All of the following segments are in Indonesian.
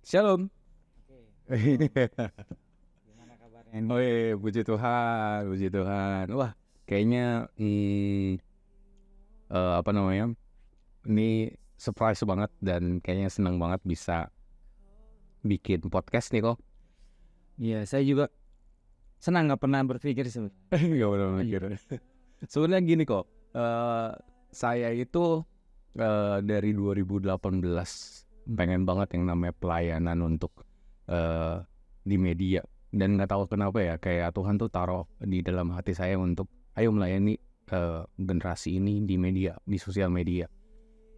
Shalom. Gimana kabarnya nih? Oh iya, puji Tuhan, puji Tuhan. Wah, kayaknya apa namanya? Ini surprise banget dan kayaknya senang banget bisa bikin podcast nih kok. Iya, saya juga senang, nggak pernah berpikir sebenarnya. Gak pernah mikir. Sebenarnya gini kok, saya itu dari 2018 pengen banget yang namanya pelayanan untuk di media. Dan nggak tahu kenapa ya, kayak Tuhan tuh taruh di dalam hati saya untuk ayo melayani generasi ini di media, di sosial media.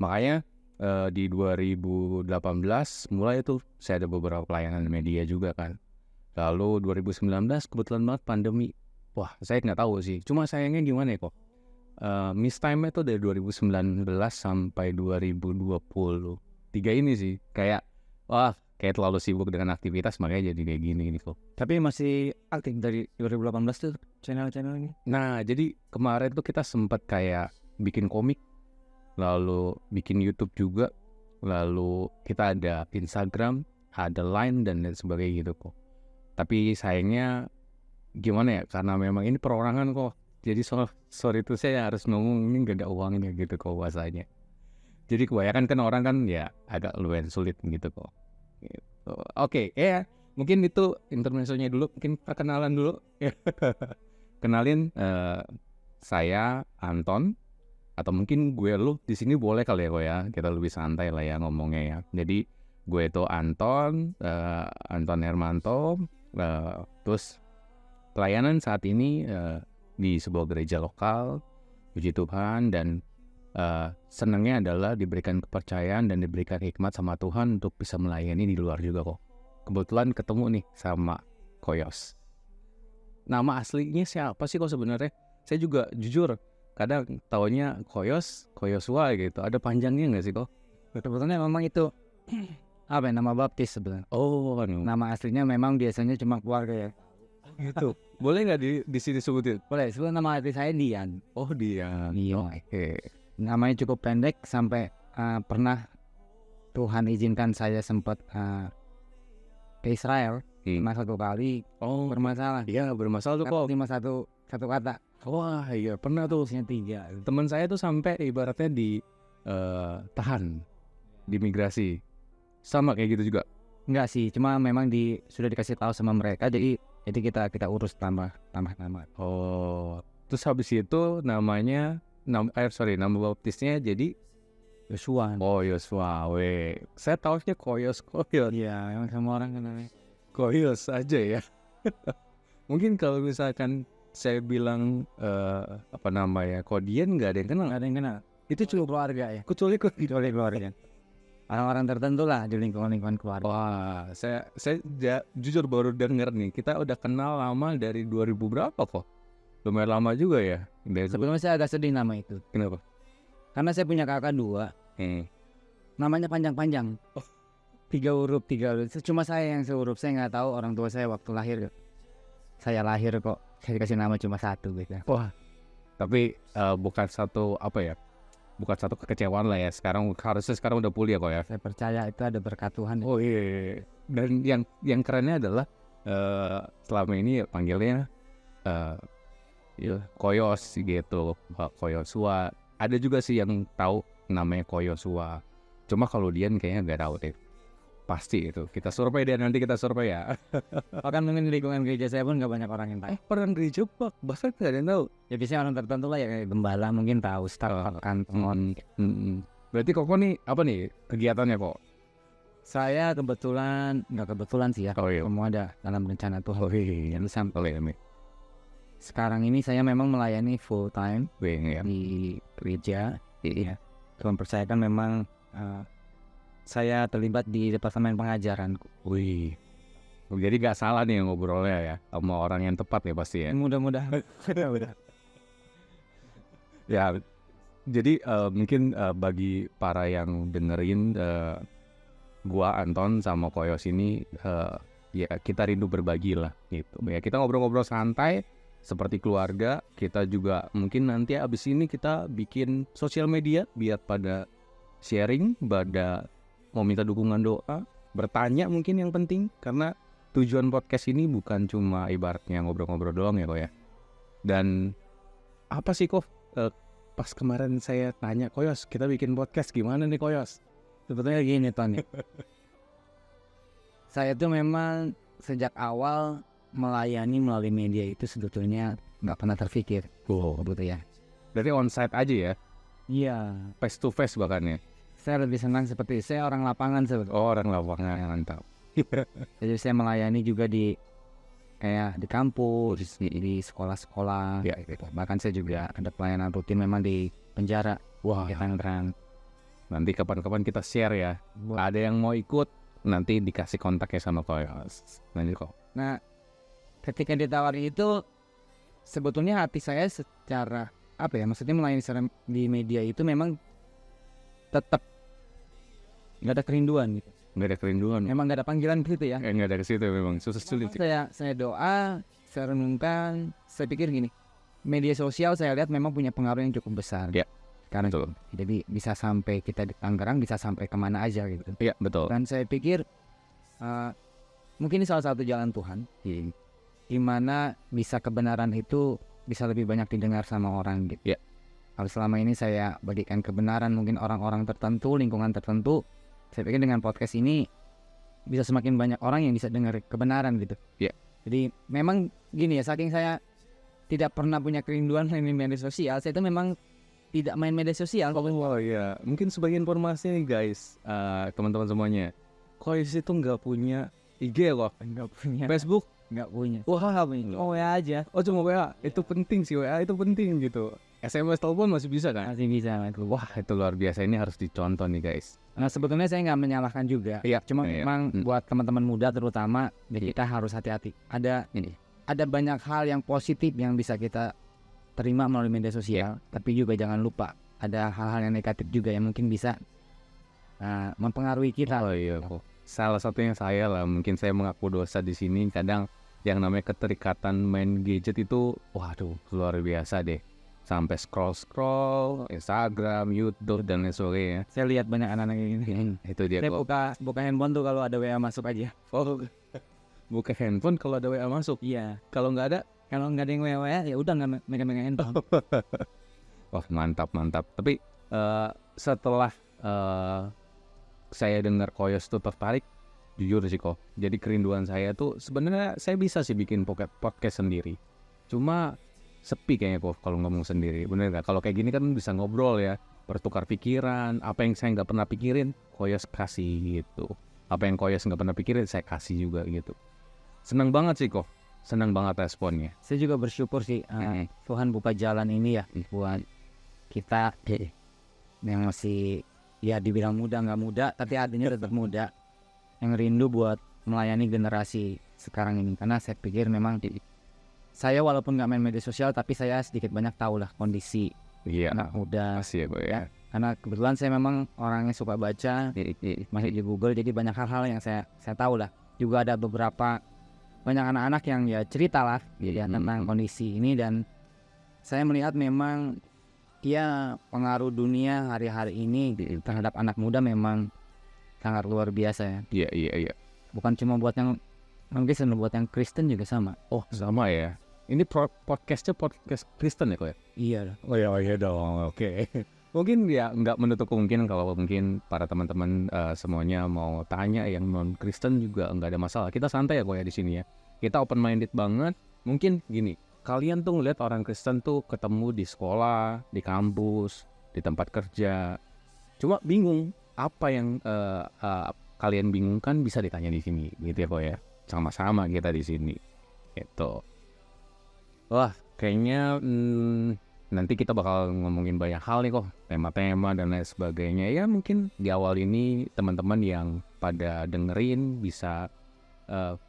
Makanya di 2018 mulai tuh saya ada beberapa pelayanan media juga kan. Lalu 2019 kebetulan banget pandemi. Wah, saya nggak tahu sih. Cuma sayangnya gimana ya kok? Miss time-nya tuh dari 2019 sampai 2023 ini sih. Kayak, kayak terlalu sibuk dengan aktivitas makanya jadi kayak gini kok. Tapi masih aktif dari 2018 tuh channel-channelnya. Nah, jadi kemarin tuh kita sempat kayak bikin komik, lalu bikin YouTube juga, lalu kita ada Instagram, ada Line dan lain sebagainya gitu kok. Tapi sayangnya gimana ya, karena memang ini perorangan kok. Jadi sorry itu saya harus ngomong ini gak ada uangnya gitu kok bahasanya. Jadi kebanyakan kan orang kan ya agak lumayan sulit gitu kok. Gitu. Oke, ya mungkin itu intermezzonya dulu, mungkin perkenalan dulu. Kenalin, saya Anton, atau mungkin gue lu di sini boleh kali ya kok ya, kita lebih santai lah ya ngomongnya ya. Jadi gue itu Anton, Anton Hermanto, terus pelayanan saat ini di sebuah gereja lokal, puji Tuhan, dan senangnya adalah diberikan kepercayaan dan diberikan hikmat sama Tuhan untuk bisa melayani di luar juga kok. Kebetulan ketemu nih sama Koyos. Nama aslinya siapa sih kok sebenarnya? Saya juga jujur kadang taunya Koyoswa gitu. Ada panjangnya nggak sih kok? Sebetulnya memang itu apa ya, nama baptis sebenarnya. Oh, Nama aslinya memang biasanya cuma keluarga ya. gitu. Boleh nggak di sini sebutin? Boleh, sebenarnya nama asli saya Dian. Oh, dia. Iya. Oke. Namanya cukup pendek sampai pernah Tuhan izinkan saya sempat ke Israel. Cuma satu kali Oh, bermasalah. iya bermasalah tuh kok. Cuma satu kata. Wah, iya pernah tuh. Harusnya 3. Teman saya tuh sampai ibaratnya tahan di migrasi. Sama kayak gitu juga. Enggak sih, cuma memang sudah dikasih tahu sama mereka, jadi kita urus tambah nama. Oh, terus habis itu namanya nama baptisnya jadi Yosua. Oh, Yosua. Saya taunya Koyos. Iya, memang semua orang kenalnya. Koyos aja ya. Mungkin kalau misalkan saya bilang apa namanya Kodian nggak ada yang kenal. Nggak ada yang kenal. Itu cuma keluarga ya. kecuali Kecuali keluarga. Orang-orang tertentu lah di lingkungan keluarga. Wah, saya jujur baru denger nih. Kita udah kenal lama dari 2000 berapa kok? Lumayan lama juga ya. Sebelumnya saya agak sedih nama itu. Kenapa? Karena saya punya kakak 2. Namanya panjang-panjang. 3 huruf. Cuma saya yang sehuruf. Saya nggak tahu orang tua saya waktu lahir. Saya lahir kok saya dikasih nama cuma 1 gitu. Wah, tapi bukan satu kekecewaan lah ya. Harusnya sekarang udah pulih ya kok ya. Saya percaya itu ada berkat Tuhan. Oh iya. Dan yang kerennya adalah selama ini panggilnya Koyos gitu, Koyosua. Ada juga sih yang tahu namanya Koyosua. Cuma kalau Dian kayaknya nggak tahu deh. Pasti itu. Kita survei deh, nanti kita survei ya. Bahkan mungkin di lingkungan gereja saya pun nggak banyak orang yang tahu. Orang gereja bahkan nggak ada yang tahu. Ya biasanya orang tertentu lah ya, kayak gembala mungkin tahu, staf kantor. Berarti Koko nih apa nih kegiatannya kok? Saya nggak kebetulan sih ya. Oh iya. Semua ada dalam rencana Tuhan. Oh iya. Sekarang ini saya memang melayani full time Ya. di gereja. Ya. Tuhan percayakan memang saya terlibat di departemen pengajaran. Wih. Jadi gak salah nih ngobrolnya ya sama orang yang tepat ya pasti ya. Mudah-mudahan. Ya. Jadi mungkin bagi para yang dengerin gua Anton sama Koyos ini ya kita rindu berbagi lah gitu. Ya kita ngobrol-ngobrol santai seperti keluarga. Kita juga mungkin nanti abis ini kita bikin sosial media biar pada sharing, pada mau minta dukungan doa, bertanya mungkin yang penting, karena tujuan podcast ini bukan cuma ibaratnya ngobrol-ngobrol doang ya kok ya. Dan apa sih kok pas kemarin saya tanya Koyos, kita bikin podcast gimana nih Koyos? Sebetulnya gini Tony. Saya tuh memang sejak awal melayani melalui media itu sebetulnya nggak pernah terpikir. Betul ya. Dari onsite aja ya, Iya. face to face bahkan ya. Saya lebih senang seperti saya orang lapangan sebetulnya. Oh, orang lapangan, mantap. Jadi saya melayani juga di kayak di kampus, di sekolah-sekolah. Ya. Gitu. Bahkan saya juga ada pelayanan rutin memang di penjara. Wah, Di Tangerang. nanti kapan-kapan kita share ya. Ada yang mau ikut, nanti dikasih kontaknya sama Koyos. Nanti kok. Nah, ketika ditawari itu sebetulnya hati saya secara apa ya, maksudnya melayani secara di media itu memang tetap nggak ada kerinduan gitu. Nggak ada kerinduan. Memang nggak ada panggilan gitu ya. Nggak ada ke situ memang. Susah sulit. Saya doa, saya renungkan, saya pikir gini, media sosial saya lihat memang punya pengaruh yang cukup besar. Ya, karena betul. jadi bisa sampai kita di Tangerang, bisa sampai kemana aja gitu. Iya, betul. Dan saya pikir mungkin ini salah satu jalan Tuhan, di mana bisa kebenaran itu bisa lebih banyak didengar sama orang gitu. Ya. Kalau selama ini saya bagikan kebenaran mungkin orang-orang tertentu, lingkungan tertentu, saya pikir dengan podcast ini bisa semakin banyak orang yang bisa dengar kebenaran gitu. Ya. Jadi memang gini ya, saking saya tidak pernah punya kerinduan main media sosial, saya itu memang tidak main media sosial. Oh iya, mungkin sebagai informasi nih guys, teman-teman semuanya, Koyos itu nggak punya IG kok, Nggak punya. Facebook Nggak punya. wah punya. Oh ya aja. Oh cuma WA, itu penting sih, WA itu penting gitu. SMS telepon masih bisa kan? Masih bisa itu. Wah itu luar biasa, ini harus dicontoh nih guys. Nah sebetulnya saya nggak menyalahkan juga. Iya. Cuma Iya. memang buat teman-teman muda terutama kita harus hati-hati. Ada banyak hal yang positif yang bisa kita terima melalui media sosial, tapi juga jangan lupa ada hal-hal yang negatif juga yang mungkin bisa mempengaruhi kita. Oh iya kok. Salah satunya saya lah, mungkin saya mengaku dosa di sini. Kadang yang namanya keterikatan main gadget itu, waduh luar biasa deh. Sampai scroll Instagram, YouTube dan lain sebagainya. Saya lihat banyak anak-anak yang ini. Itu dia Saya kok. buka handphone tuh kalau ada WA masuk aja. Oh, buka handphone kalau ada WA masuk. Iya. Kalau nggak ada, Kalau nggak ada yang WA ya udah nggak megang handphone. wah mantap. Tapi setelah saya dengar Koyos tuh tertarik, jujur sih kok. Jadi kerinduan saya tuh sebenarnya saya bisa sih bikin podcast sendiri. Cuma sepi kayaknya kok kalau ngomong sendiri. Bener nggak? Kalau kayak gini kan bisa ngobrol ya, bertukar pikiran. Apa yang saya nggak pernah pikirin, Koyos kasih gitu. Apa yang Koyos nggak pernah pikirin, saya kasih juga gitu. Senang banget sih kok. Senang banget responnya. Saya juga bersyukur sih Tuhan buka jalan ini ya buat kita yang masih ya dibilang muda nggak muda tapi artinya tetap muda yang rindu buat melayani generasi sekarang ini, karena saya pikir memang saya walaupun nggak main media sosial tapi saya sedikit banyak tahu lah kondisi anak muda. Masih ya kok ya. Karena kebetulan saya memang orangnya suka baca, masih di Google, jadi banyak hal-hal yang saya tahu lah. Juga ada beberapa banyak anak-anak yang ya cerita lah ya tentang kondisi ini, dan saya melihat memang ya pengaruh dunia hari-hari ini terhadap anak muda memang sangat luar biasa ya. Iya. Bukan cuma buat yang Kristen, buat yang Kristen juga sama. Oh sama ya. Ini podcastnya podcast Kristen ya kok ya? Iya. Oh iya dong. Oke. Mungkin ya nggak menutup kemungkinan kalau mungkin para teman-teman semuanya mau tanya yang non Kristen juga nggak ada masalah. Kita santai ya kok ya di sini ya. Kita open minded banget. Mungkin gini. Kalian tuh ngeliat orang Kristen tuh ketemu di sekolah, di kampus, di tempat kerja. Cuma bingung apa yang kalian bingungkan bisa ditanya di sini, gitu ya kok ya. Sama-sama kita di sini. Gitu. Wah, kayaknya nanti kita bakal ngomongin banyak hal nih kok, tema-tema dan lain sebagainya. Ya mungkin di awal ini teman-teman yang pada dengerin bisa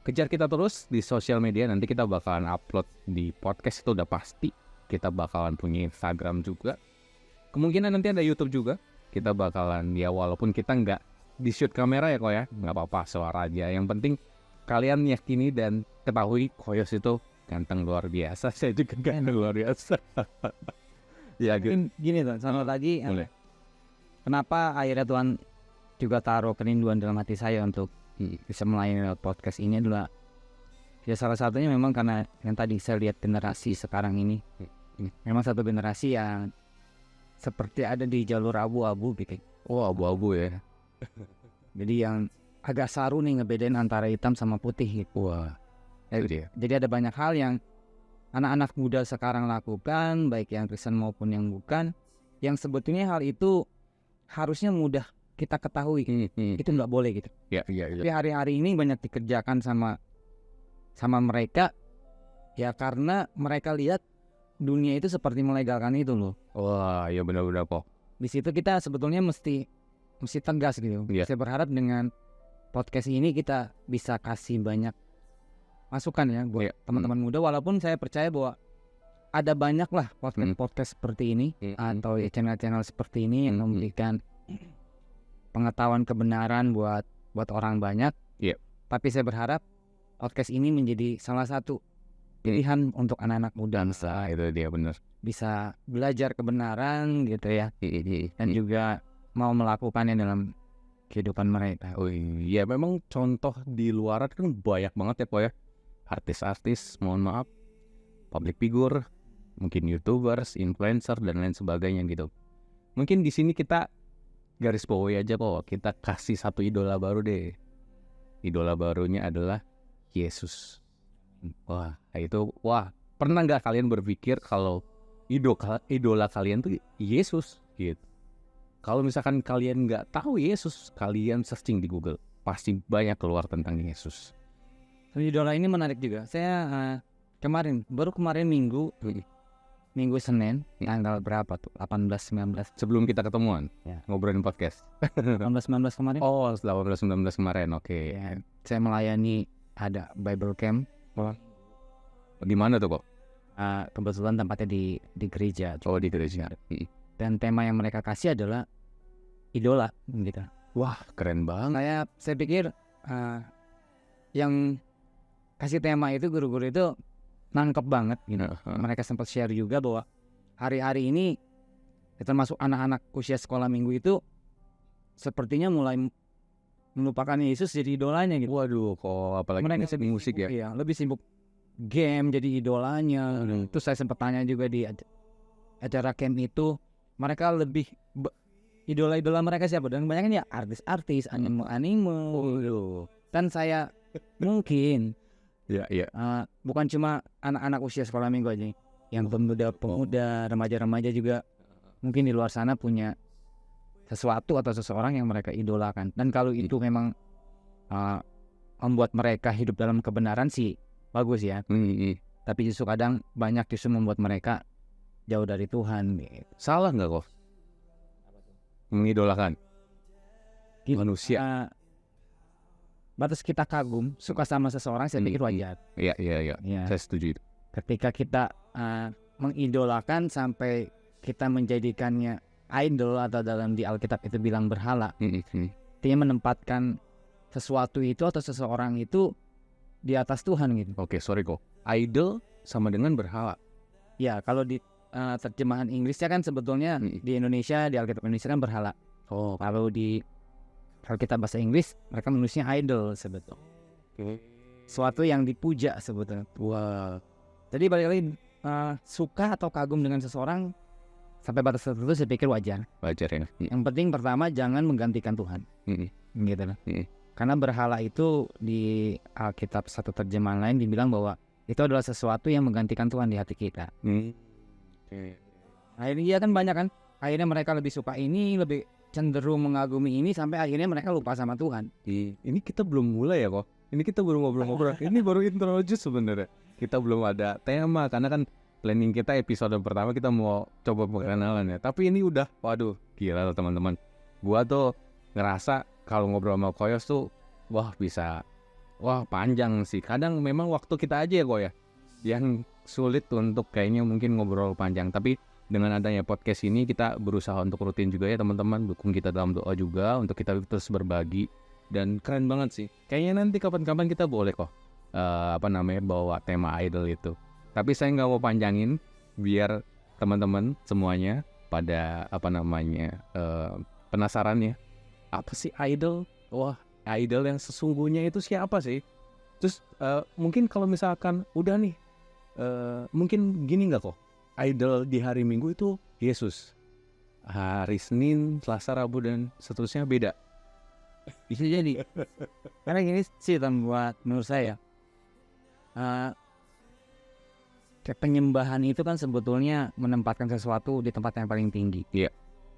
kejar kita terus di sosial media. Nanti kita bakalan upload di podcast itu udah pasti. Kita bakalan punya Instagram juga. Kemungkinan nanti ada YouTube juga. Kita bakalan ya walaupun kita nggak di shoot kamera ya kok ya, nggak apa-apa suara aja. Yang penting kalian yakini dan ketahui Koyos itu ganteng luar biasa. Saya juga ganteng luar biasa. Ya gitu. Gini tuh, sama tadi kenapa akhirnya Tuhan juga taruh kerinduan dalam hati saya untuk bisa melayani lewat podcast ini adalah ya salah satunya memang karena yang tadi saya lihat generasi sekarang ini memang satu generasi yang seperti ada di jalur abu-abu gitu. Oh, abu-abu ya. Jadi yang agak saru nih ngebedain antara hitam sama putih gitu. Wah, itu dia. Jadi ada banyak hal yang anak-anak muda sekarang lakukan, baik yang Kristen maupun yang bukan, yang sebetulnya hal itu harusnya mudah kita ketahui. Itu nggak boleh gitu. Ya. Tapi hari-hari ini banyak dikerjakan sama mereka, ya karena mereka lihat dunia itu seperti melegalkan itu loh. Wah, ya benar-benar kok. Di situ kita sebetulnya mesti tegas gitu. Iya. Saya berharap dengan podcast ini kita bisa kasih banyak masukan ya buat teman-teman muda, walaupun saya percaya bahwa ada banyak lah podcast seperti ini atau ya channel-channel seperti ini yang memberikan pengetahuan kebenaran buat orang banyak. Tapi saya berharap podcast ini menjadi salah satu pilihan untuk anak-anak muda. Itu dia benar. Bisa belajar kebenaran gitu ya, dan juga mau melakukannya dalam kehidupan mereka. Oh iya, memang contoh di luaran kan banyak banget ya kok ya. Artis-artis, mohon maaf, public figure, mungkin YouTubers, influencer dan lain sebagainya gitu. Mungkin di sini kita garis bawahi aja kok, kita kasih satu idola baru deh. Idola barunya adalah Yesus. Wah, pernah nggak kalian berpikir kalau idola kalian tuh Yesus gitu? Kalau misalkan kalian nggak tahu Yesus, kalian searching di Google, pasti banyak keluar tentang Yesus. Idola ini menarik juga. Saya baru kemarin minggu Senin, tanggal berapa tuh? 18-19. Sebelum kita ketemuan, ngobrolin podcast. 18-19 kemarin. Oh, 18-19 kemarin, oke. Ya, saya melayani ada Bible Camp. Di mana tuh kok? Kebetulan tempatnya di gereja. Oh, di gereja. Dan tema yang mereka kasih adalah idola gitu. Wah, keren banget. Saya pikir yang kasih tema itu guru-guru itu nangkep banget gitu. Mereka sempat share juga bahwa hari-hari ini termasuk anak-anak usia sekolah minggu itu sepertinya mulai melupakan Yesus jadi idolanya gitu. Waduh, kok apalagi mereka sibuk musik ya? Iya, lebih sibuk game jadi idolanya. Terus saya sempat tanya juga di acara camp itu, mereka lebih idola-idola mereka siapa? Dan kebanyakan ya artis-artis, anime. Dan saya mungkin bukan cuma anak-anak usia sekolah minggu aja, yang pemuda, remaja-remaja juga mungkin di luar sana punya sesuatu atau seseorang yang mereka idolakan. Dan kalau itu memang membuat mereka hidup dalam kebenaran sih bagus ya. Tapi justru kadang banyak justru membuat mereka jauh dari Tuhan gitu. Salah nggak kok mengidolakan manusia? Batas kita kagum, suka sama seseorang, saya pikir wajar. Iya. Saya setuju itu. Ketika kita mengidolakan sampai kita menjadikannya idol atau dalam di Alkitab itu bilang berhala, dia menempatkan sesuatu itu atau seseorang itu di atas Tuhan gitu. Oke, sorry kok. Idol sama dengan berhala. Ya, kalau di terjemahan Inggrisnya kan sebetulnya di Indonesia, di Alkitab Indonesia kan berhala. Oh, kalau kita bahasa Inggris, mereka menulisnya idol sebetulnya. Suatu yang dipuja sebetulnya. Wah. Jadi balik lagi, suka atau kagum dengan seseorang sampai batas tertentu saya pikir wajar. Wajar ya. Yang penting pertama jangan menggantikan Tuhan. Gitu lah. Karena berhala itu di Alkitab satu terjemahan lain dibilang bahwa itu adalah sesuatu yang menggantikan Tuhan di hati kita. Akhirnya kan banyak kan. Akhirnya mereka lebih suka ini, lebih cenderung mengagumi ini sampai akhirnya mereka lupa sama Tuhan. Ini kita belum mulai ya kok. Ini kita baru ngobrol-ngobrol. Ini baru intro aja sebenarnya. Kita belum ada tema karena kan planning kita episode pertama kita mau coba perkenalan ya. Tapi ini udah, waduh, gila loh teman-teman. Gua tuh ngerasa kalau ngobrol sama Koyos tuh panjang sih. Kadang memang waktu kita aja ya kok ya yang sulit untuk kayaknya mungkin ngobrol panjang. Tapi dengan adanya podcast ini kita berusaha untuk rutin juga ya teman-teman, dukung kita dalam doa juga untuk kita terus berbagi. Dan keren banget sih, kayaknya nanti kapan-kapan kita boleh kok bawa tema idol itu. Tapi saya nggak mau panjangin biar teman-teman semuanya pada penasaran ya, apa sih idol? Wah, idol yang sesungguhnya itu siapa sih? Terus mungkin kalau misalkan udah nih, mungkin gini nggak kok? Idol di hari Minggu itu Yesus. Hari Senin, Selasa, Rabu dan seterusnya beda. Bisa jadi. Karena gini sih buat menurut saya, penyembahan itu kan sebetulnya menempatkan sesuatu di tempat yang paling tinggi. Iya.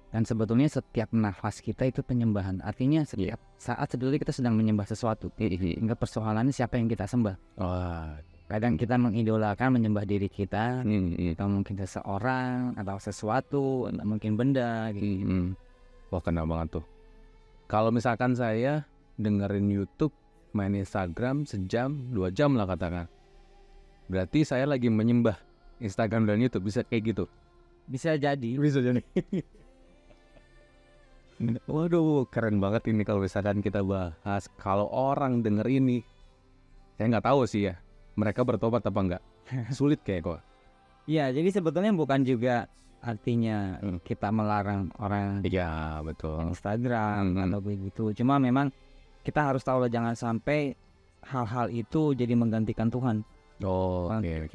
Dan sebetulnya setiap nafas kita itu penyembahan. Artinya setiap saat sebetulnya kita sedang menyembah sesuatu. Hingga persoalannya siapa yang kita sembah. Kadang kita mengidolakan menyembah diri kita, atau mungkin seseorang atau sesuatu, atau mungkin benda gitu. Wah, kena banget tuh. Kalau misalkan saya dengerin YouTube, main Instagram sejam, 2 jam lah katakan, berarti saya lagi menyembah Instagram dan YouTube. Bisa kayak gitu? Bisa jadi. Waduh, keren banget ini kalau misalkan kita bahas. Kalau orang denger ini, saya nggak tahu sih ya, mereka bertobat apa enggak. Sulit kayak kok. Iya, jadi sebetulnya bukan juga artinya kita melarang orang Iya, betul. Instagram atau begitu. Cuma memang kita harus tahu lah, jangan sampai hal-hal itu jadi menggantikan Tuhan. Oke.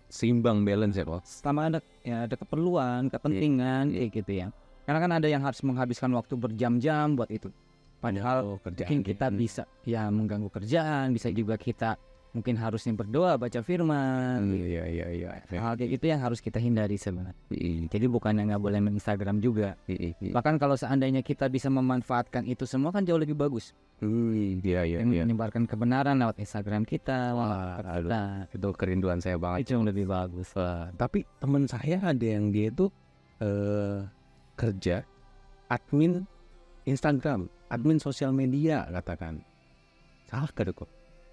Seimbang, balance ya kok. Selama ada keperluan, kepentingan gitu ya. Karena kan ada yang harus menghabiskan waktu berjam-jam buat itu. Padahal mungkin kita bisa ya mengganggu kerjaan, bisa juga kita mungkin harusnya berdoa, baca firman. Iya. Hal kayak itu yang harus kita hindari sebenarnya. Jadi bukannya nggak boleh main Instagram juga. Bahkan kalau seandainya kita bisa memanfaatkan itu semua kan jauh lebih bagus. Iya. Menyebarkan kebenaran lewat Instagram kita. Itu kerinduan saya banget. Itu yang lebih bagus. Tapi teman saya ada yang dia itu kerja admin Instagram, admin sosial media katakan. Salah gak kok?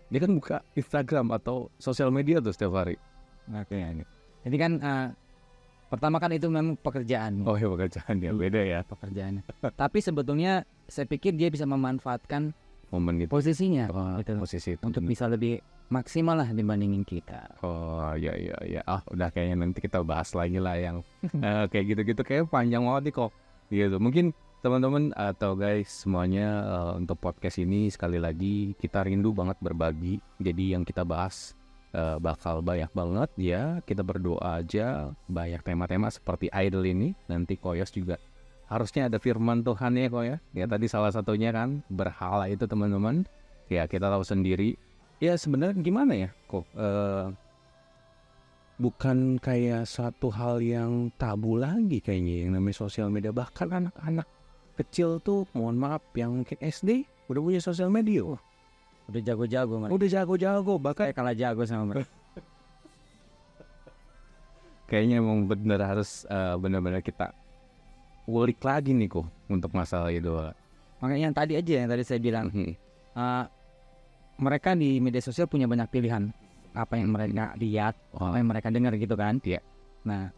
Dia kan buka Instagram atau sosial media tuh setiap hari. Oke. Jadi kan pertama kan itu memang pekerjaan. Oh ya, pekerjaan ya, beda ya pekerjaannya. Tapi sebetulnya saya pikir dia bisa memanfaatkan momen itu, posisinya posisi itu untuk bisa lebih maksimal lah dibandingin kita. Oh ya. Udah kayaknya nanti kita bahas lagi lah yang kayak gitu-gitu, kayak panjang banget nih kok. Gitu. Mungkin teman-teman atau guys semuanya, untuk podcast ini sekali lagi kita rindu banget berbagi. Jadi yang kita bahas bakal banyak banget ya. Kita berdoa aja banyak tema-tema seperti idol ini. Nanti Koyos juga harusnya ada firman Tuhan ya kok ya. Ya tadi salah satunya kan berhala itu teman-teman. Ya kita tahu sendiri. Ya sebenarnya gimana ya kok, bukan kayak suatu hal yang tabu lagi kayaknya yang namanya sosial media. Bahkan anak-anak kecil tuh, mohon maaf, yang mungkin SD udah punya sosial media. Udah jago-jago mereka. Udah jago-jago, bahkan kalah jago sama mereka. Kayaknya emang bener harus benar-benar kita ulik lagi nih kok untuk masalah itu. Makanya yang tadi saya bilang, mereka di media sosial punya banyak pilihan. Apa yang mereka lihat, apa yang mereka dengar gitu kan. Iya. Nah,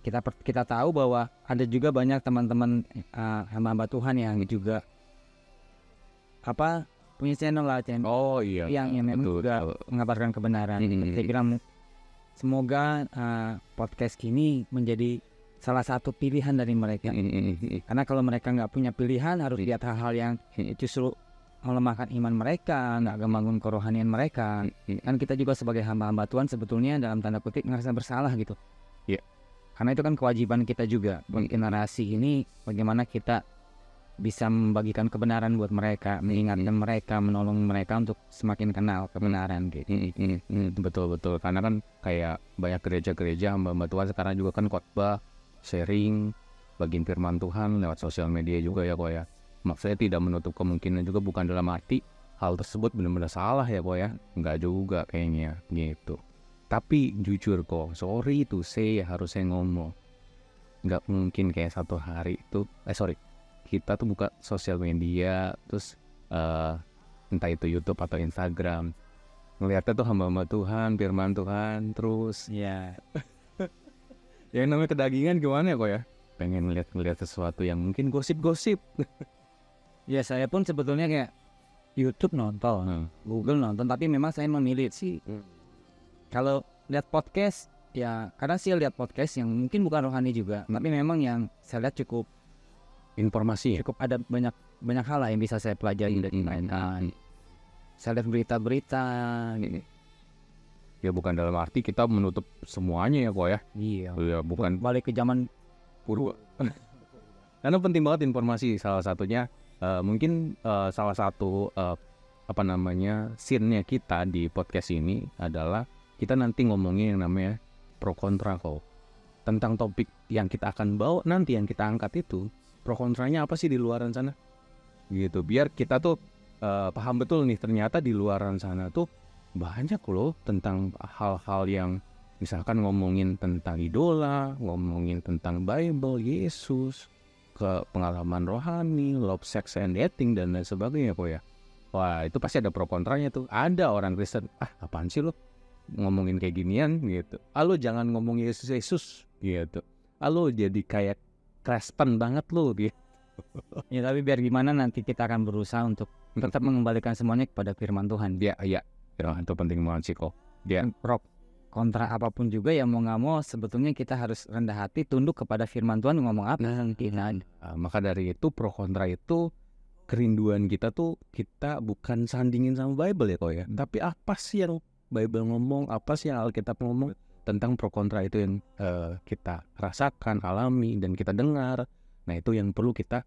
kita tahu bahwa ada juga banyak teman-teman hamba Tuhan yang juga punya channel. Oh iya. Yang memang juga mengabarkan kebenaran. Saya bilang semoga podcast ini menjadi salah satu pilihan dari mereka. Karena kalau mereka nggak punya pilihan, harus lihat hal-hal yang justru melemahkan iman mereka, nggak membangun kerohanian mereka. Kan kita juga sebagai hamba-hamba Tuhan sebetulnya dalam tanda kutip ngerasa bersalah gitu. Iya. Karena itu kan kewajiban kita juga buat generasi ini, bagaimana kita bisa membagikan kebenaran buat mereka, mengingatkan mereka, menolong mereka untuk semakin kenal kebenaran gitu. Betul. Karena kan kayak banyak gereja-gereja hamba Tuhan sekarang juga kan khotbah, sharing, bagiin firman Tuhan lewat sosial media juga ya kok ya. Maksudnya tidak menutup kemungkinan juga, bukan dalam arti hal tersebut benar-benar salah ya kok ya. Enggak juga kayaknya gitu. Tapi jujur kok, sorry to say ya, harus saya ngomong, nggak mungkin kayak satu hari itu kita tuh buka sosial media terus entah itu YouTube atau Instagram, ngeliatnya tuh hamba-hamba Tuhan, firman Tuhan terus ya. Yang namanya kedagingan gimana ya kok ya, pengen ngeliat sesuatu yang mungkin gosip-gosip. Ya saya pun sebetulnya kayak YouTube nonton, Google nonton, tapi memang saya memilih sih. Kalau lihat podcast ya kadang sih lihat podcast yang mungkin bukan rohani juga, tapi memang yang saya lihat cukup informasi, cukup ada banyak banyak hal lah yang bisa saya pelajari dari lain. Saya lihat berita-berita gitu. Ya bukan dalam arti kita menutup semuanya ya kok ya. Iya. Ya bukan Balik ke zaman purba. Karena penting banget informasi. Salah satunya mungkin salah satu scene-nya kita di podcast ini adalah kita nanti ngomongin yang namanya pro kontra kok. Tentang topik yang kita akan bawa nanti, yang kita angkat itu pro kontranya apa sih di luaran sana gitu, biar kita tuh paham betul nih, ternyata di luaran sana tuh banyak loh tentang hal-hal yang misalkan ngomongin tentang idola, ngomongin tentang Bible, Yesus, ke pengalaman rohani, love, sex, and dating dan lain sebagainya kok ya. Wah itu pasti ada pro kontranya tuh. Ada orang Kristen, apaan sih lo ngomongin kayak ginian gitu, lo jangan ngomong Yesus gitu, lo jadi kayak Kristen banget lo gitu. ya, tapi biar gimana nanti kita akan berusaha untuk tetap mengembalikan semuanya kepada firman Tuhan. Ya itu penting banget sih kok. Pro kontra apapun juga ya mau nggak mau sebetulnya kita harus rendah hati, tunduk kepada firman Tuhan ngomong apa. Maka dari itu pro kontra itu kerinduan kita tuh, kita bukan sandingin sama Bible ya kok ya, tapi apa sih yang Bible ngomong, apa sih yang Alkitab ngomong tentang pro kontra itu yang kita rasakan, alami, dan kita dengar. Nah itu yang perlu kita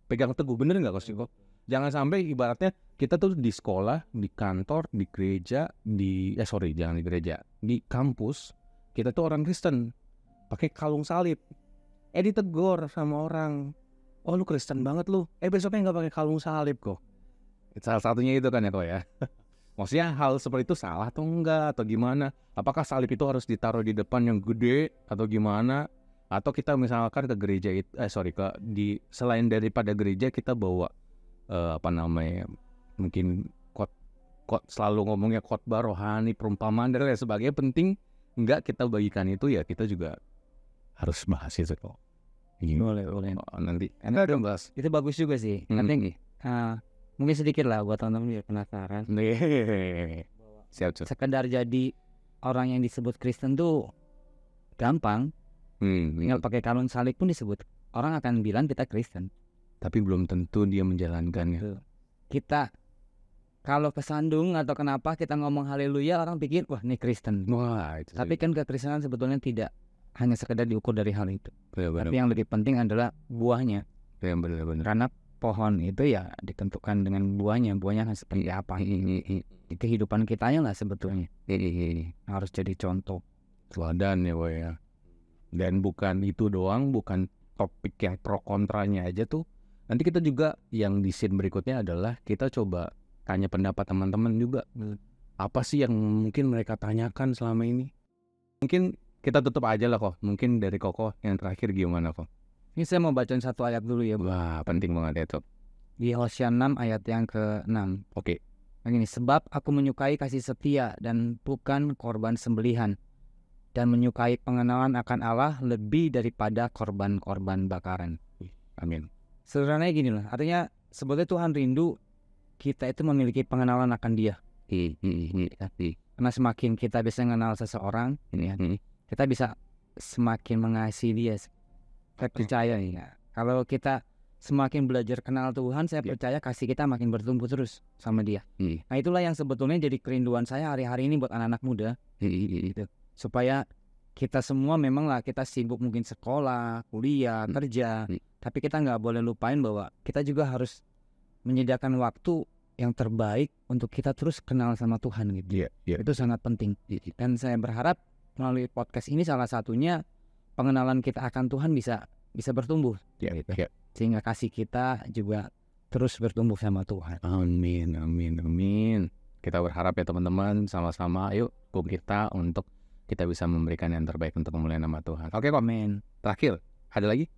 pegang teguh, bener nggak kok? Jangan sampai ibaratnya kita tuh di sekolah, di kantor, di gereja, jangan di gereja, di kampus, kita tuh orang Kristen, pakai kalung salib, ditegur sama orang, oh lu Kristen banget lu, besoknya nggak pakai kalung salib kok. Salah satunya itu kan ya kok ya. Maksudnya hal seperti itu salah atau enggak, atau gimana? Apakah salib itu harus ditaruh di depan yang gede atau gimana? Atau kita misalkan ke gereja itu, selain daripada gereja kita bawa mungkin selalu ngomongnya khotbah rohani, perumpamaan dan lain sebagainya, penting enggak kita bagikan itu ya, kita juga harus bahas itu kok. Boleh. Nanti Karena ada bahas. itu bagus juga sih. Nanti mungkin sedikit lah buat teman-teman biar penasaran. Siap. Sekedar jadi orang yang disebut Kristen tuh gampang. Tinggal pakai kalung salib pun disebut, orang akan bilang kita Kristen. Tapi belum tentu dia menjalankannya. Kita kalau kesandung atau kenapa kita ngomong haleluya, orang pikir wah ini Kristen. Wah, itu tapi kan kekristenan sebetulnya tidak hanya sekedar diukur dari hal itu. Benar. Tapi yang lebih penting adalah buahnya. Benar. Karena pohon itu ya ditentukan dengan buahnya akan seperti apa. Kehidupan kitanya lah sebetulnya harus jadi contoh teladan ya boy ya. Dan bukan itu doang, bukan topik yang pro kontranya aja tuh. Nanti kita juga yang di scene berikutnya adalah kita coba tanya pendapat teman-teman juga. Apa sih yang mungkin mereka tanyakan selama ini? Mungkin kita tutup aja lah kok. Mungkin dari Koko yang terakhir gimana kok? Ini saya mau bacain satu ayat dulu ya. Wah penting banget ya tuh. Di Hosea 6 ayat yang ke-6. Oke. Begini, sebab aku menyukai kasih setia dan bukan korban sembelihan, dan menyukai pengenalan akan Allah lebih daripada korban-korban bakaran. Amin. Sederhananya gini lah, artinya sebetulnya Tuhan rindu kita itu memiliki pengenalan akan Dia. Karena semakin kita bisa mengenal seseorang, kita bisa semakin mengasihi Dia. Saya percaya ya, kalau kita semakin belajar kenal Tuhan, saya percaya kasih kita makin bertumbuh terus sama Dia. Nah itulah yang sebetulnya jadi kerinduan saya hari-hari ini buat anak-anak muda. Supaya kita semua memang lah kita sibuk mungkin sekolah, kuliah, kerja, tapi kita nggak boleh lupain bahwa kita juga harus menyediakan waktu yang terbaik untuk kita terus kenal sama Tuhan gitu. Itu sangat penting. Dan saya berharap melalui podcast ini salah satunya pengenalan kita akan Tuhan bisa bertumbuh. Sehingga kasih kita juga terus bertumbuh sama Tuhan. Amin. Kita berharap ya teman-teman, sama-sama yuk kita untuk kita bisa memberikan yang terbaik untuk memuliakan nama Tuhan. Oke, komen. Terakhir, ada lagi?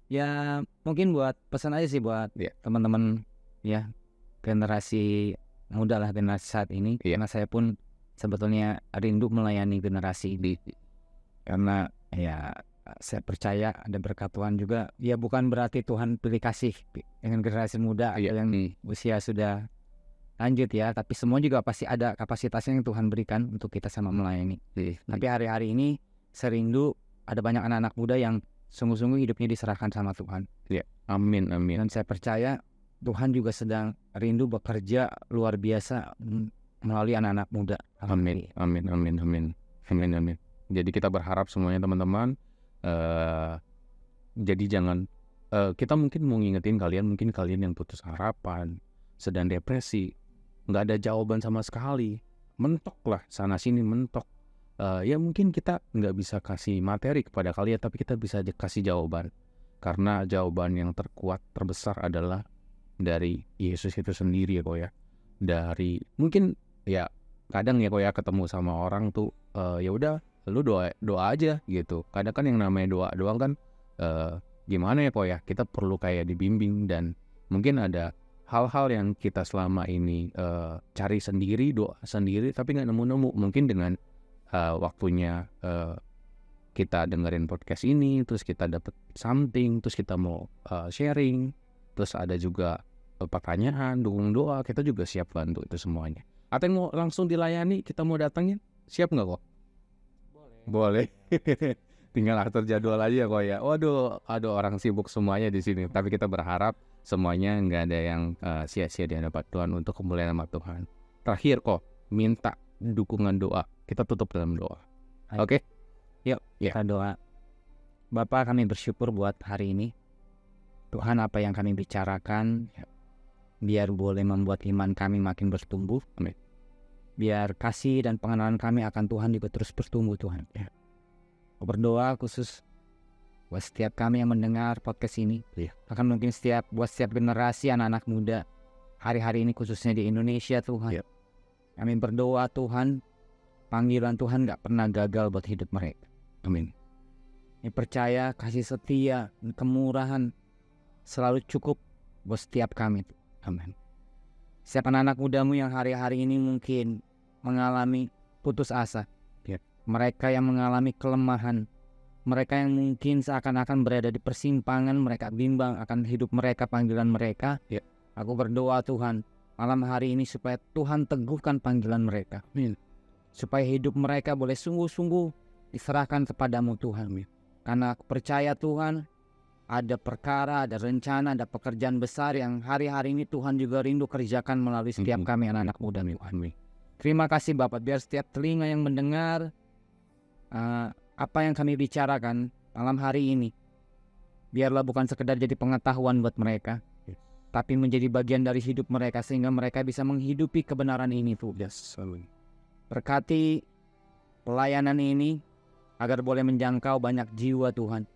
Ya, mungkin buat pesan aja sih buat teman-teman ya, generasi muda lah, generasi saat ini. Karena saya pun sebetulnya rindu melayani generasi ini. Karena ya saya percaya ada berkat Tuhan juga. Ya bukan berarti Tuhan pilih kasih dengan generasi muda yang usia sudah lanjut ya, tapi semua juga pasti ada kapasitasnya yang Tuhan berikan untuk kita sama melayani. Tapi hari-hari ini serindu ada banyak anak-anak muda yang sungguh-sungguh hidupnya diserahkan sama Tuhan. Amin, amin. Dan saya percaya Tuhan juga sedang rindu bekerja luar biasa melalui anak-anak muda. Amin, amin, amin, amin, amin, amin. Jadi kita berharap semuanya teman-teman, jadi jangan, kita mungkin mau ngingetin kalian, mungkin kalian yang putus harapan, sedang depresi, nggak ada jawaban sama sekali, mentok lah sana sini mentok. Ya mungkin kita nggak bisa kasih materi kepada kalian, tapi kita bisa kasih jawaban. Karena jawaban yang terkuat, terbesar adalah dari Yesus itu sendiri ya kok ya. Dari mungkin ya kadang ya kok ya ketemu sama orang tuh, ya udah lu doa aja gitu. Kadang kan yang namanya doa doang kan, gimana ya kok ya, kita perlu kayak dibimbing. Dan mungkin ada hal-hal yang kita selama ini cari sendiri, doa sendiri, tapi nggak nemu-nemu. Mungkin dengan waktunya kita dengerin podcast ini, terus kita dapet something, terus kita mau sharing, terus ada juga pertanyaan, dukung doa, kita juga siap bantu itu semuanya. Atau yang mau langsung dilayani, kita mau datangin, siap nggak kok? Boleh. Tinggal atur jadwal aja kok ya. Waduh, ada orang sibuk semuanya di sini. Tapi kita berharap semuanya nggak ada yang sia-sia di hadapan Tuhan untuk kemuliaan nama Tuhan. Terakhir kok, minta dukungan doa. Kita tutup dalam doa. Oke? Yuk, kita doa. Bapa, kami bersyukur buat hari ini. Tuhan, apa yang kami bicarakan, biar boleh membuat iman kami makin bertumbuh. Amin. Biar kasih dan pengenalan kami akan Tuhan juga terus bertumbuh, Tuhan. Aku berdoa khusus buat setiap kami yang mendengar podcast ini. Bahkan mungkin buat setiap generasi anak-anak muda hari-hari ini, khususnya di Indonesia, Tuhan. Kami berdoa, Tuhan, panggilan Tuhan gak pernah gagal buat hidup mereka. Amin. Kami percaya kasih setia, kemurahan selalu cukup buat setiap kami. Amin. Setiap anak-anak mudamu yang hari-hari ini mungkin mengalami putus asa, mereka yang mengalami kelemahan, mereka yang mungkin seakan-akan berada di persimpangan, mereka bimbang akan hidup mereka, panggilan mereka. Aku berdoa Tuhan, malam hari ini supaya Tuhan teguhkan panggilan mereka. Amin. Supaya hidup mereka boleh sungguh-sungguh diserahkan kepadamu Tuhan. Karena aku percaya Tuhan, ada perkara, ada rencana, ada pekerjaan besar yang hari-hari ini Tuhan juga rindu kerjakan melalui setiap kami anak-anak muda Tuhan. Terima kasih Bapak, biar setiap telinga yang mendengar apa yang kami bicarakan malam hari ini, biarlah bukan sekedar jadi pengetahuan buat mereka, tapi menjadi bagian dari hidup mereka, sehingga mereka bisa menghidupi kebenaran ini Tuhan. Berkati pelayanan ini agar boleh menjangkau banyak jiwa Tuhan.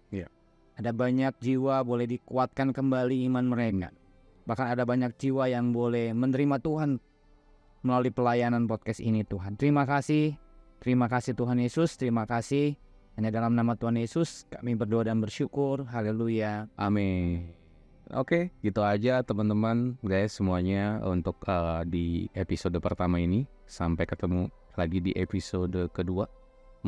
Ada banyak jiwa boleh dikuatkan kembali iman mereka. Bahkan ada banyak jiwa yang boleh menerima Tuhan melalui pelayanan podcast ini Tuhan. Terima kasih Tuhan Yesus, terima kasih. Hanya dalam nama Tuhan Yesus kami berdoa dan bersyukur. Haleluya. Amin. Oke, gitu aja teman-teman, guys semuanya untuk di episode pertama ini. Sampai ketemu lagi di episode kedua.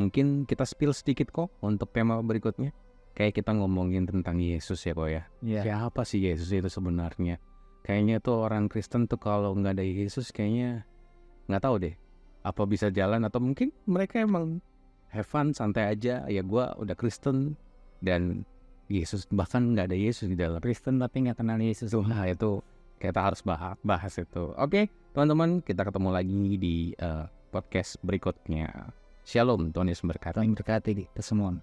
Mungkin kita spill sedikit kok untuk tema berikutnya. Kayak kita ngomongin tentang Yesus ya kok ya. Siapa sih Yesus itu sebenarnya? Kayaknya tuh orang Kristen tuh kalau nggak ada Yesus kayaknya nggak tahu deh. Apa bisa jalan, atau mungkin mereka emang have fun, santai aja. Ya gue udah Kristen dan Yesus, bahkan nggak ada Yesus di dalam. Kristen tapi nggak kenal Yesus. Nah itu kita harus bahas itu. Oke teman-teman, kita ketemu lagi di podcast berikutnya. Shalom, Tuhan Yesus berkati. Tuhan berkati kita semua.